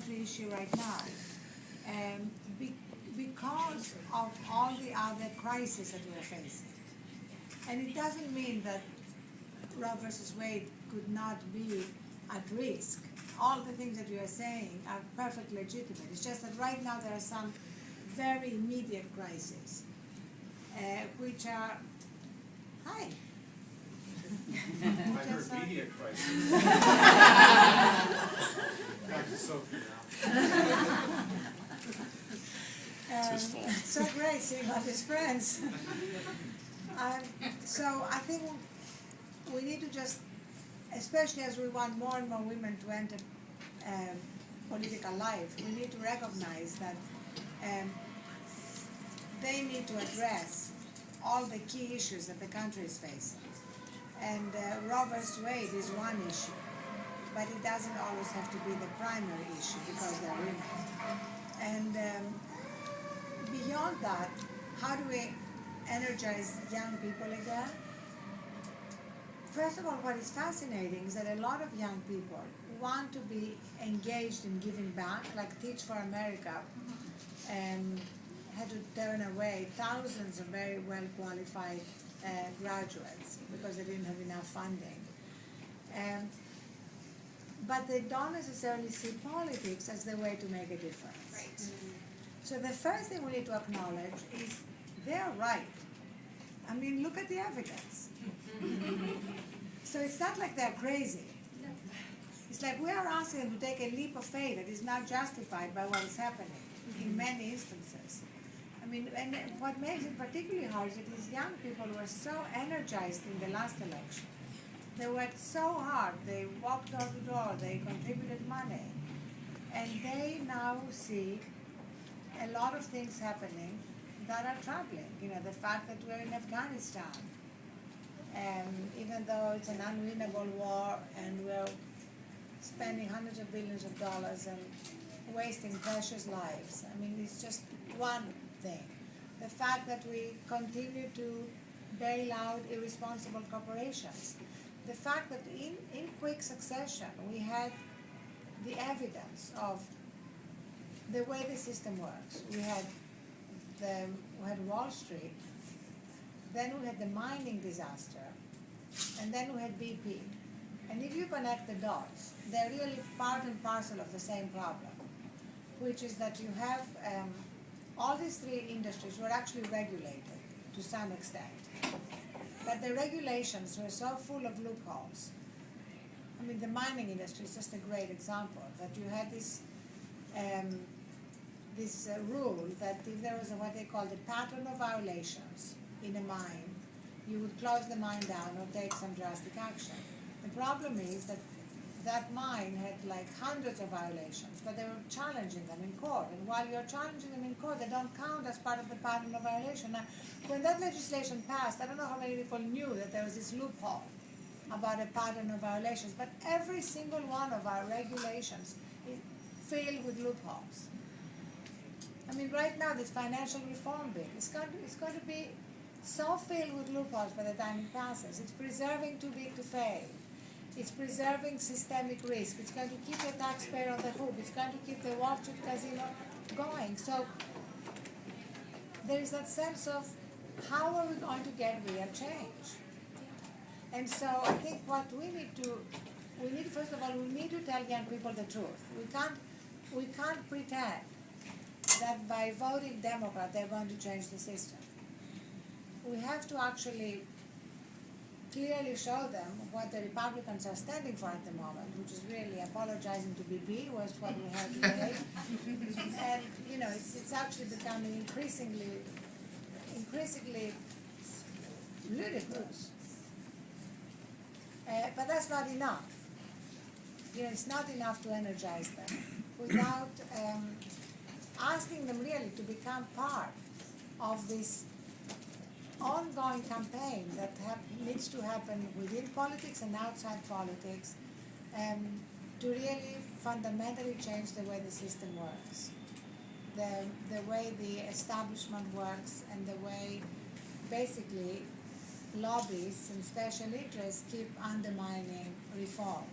country issue right now. Because of all the other crises that we're facing. And it doesn't mean that Roe versus Wade could not be at risk. All the things that you are saying are perfectly legitimate. It's just that right now there are some very immediate crises, which are, hi. I heard media crisis. Back to Sophie now. So great seeing all his friends. So I think we need to just, especially as we want more and more women to enter political life, we need to recognize that they need to address all the key issues that the country is facing. And Roe versus Wade is one issue, but it doesn't always have to be the primary issue because they're women. And beyond that, how do we energize young people again? First of all, what is fascinating is that a lot of young people want to be engaged in giving back, like Teach for America had to turn away thousands of very well-qualified graduates because they didn't have enough funding. But they don't necessarily see politics as the way to make a difference. Right. So the first thing we need to acknowledge is they're right. I mean, look at the evidence. So it's not like they're crazy. It's like we are asking them to take a leap of faith that is not justified by what is happening in many instances. I mean, and what makes it particularly hard is that these young people were so energized in the last election. They worked so hard. They walked door to door. They contributed money. And they now see a lot of things happening that are troubling. You know, the fact that we're in Afghanistan, even though it's an unwinnable war and we're spending hundreds of billions of dollars and wasting precious lives. I mean, it's just one thing. The fact that we continue to bail out irresponsible corporations. The fact that in quick succession we had the evidence of the way the system works. We had Wall Street, then we had the mining disaster, and then we had BP. And if you connect the dots, they're really part and parcel of the same problem, which is that you have all these three industries were actually regulated to some extent. But the regulations were so full of loopholes. I mean, the mining industry is just a great example, that you had this rule that if there was what they call the pattern of violations in a mine, you would close the mine down or take some drastic action. The problem is that that mine had like hundreds of violations, but they were challenging them in court. And while you're challenging them in court, they don't count as part of the pattern of violation. Now, when that legislation passed, I don't know how many people knew that there was this loophole about a pattern of violations, but every single one of our regulations is filled with loopholes. I mean, right now, this financial reform bill is going to be so filled with loopholes by the time it passes. It's preserving too big to fail. It's preserving systemic risk. It's going to keep the taxpayer on the hook. It's going to keep the Wall Street casino going. So there is that sense of how are we going to get real change? And so I think what we need first of all, we need to tell young people the truth. We can't pretend that by voting Democrat they're going to change the system. We have to actually clearly show them what the Republicans are standing for at the moment, which is really apologizing to BP, was what we heard today. And you know, it's actually becoming increasingly ludicrous. But that's not enough. You know, it's not enough to energize them without asking them really to become part of this ongoing campaign that needs to happen within politics and outside politics to really fundamentally change the way the system works, the way the establishment works, and the way basically lobbyists and special interests keep undermining reform.